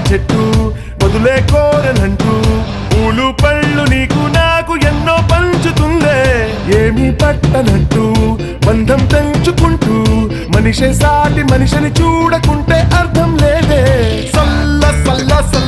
చెట్టు వదులే కోరనంటూ పూలు పళ్ళు నీకు నాకు ఎన్నో పంచుతుందే ఏమీ పట్టనట్టు బంధం తెంచుకుంటూ మనిషే సాటి మనిషిని చూడకుంటే అర్థం లేదే సల్ల సల్ల సల్ల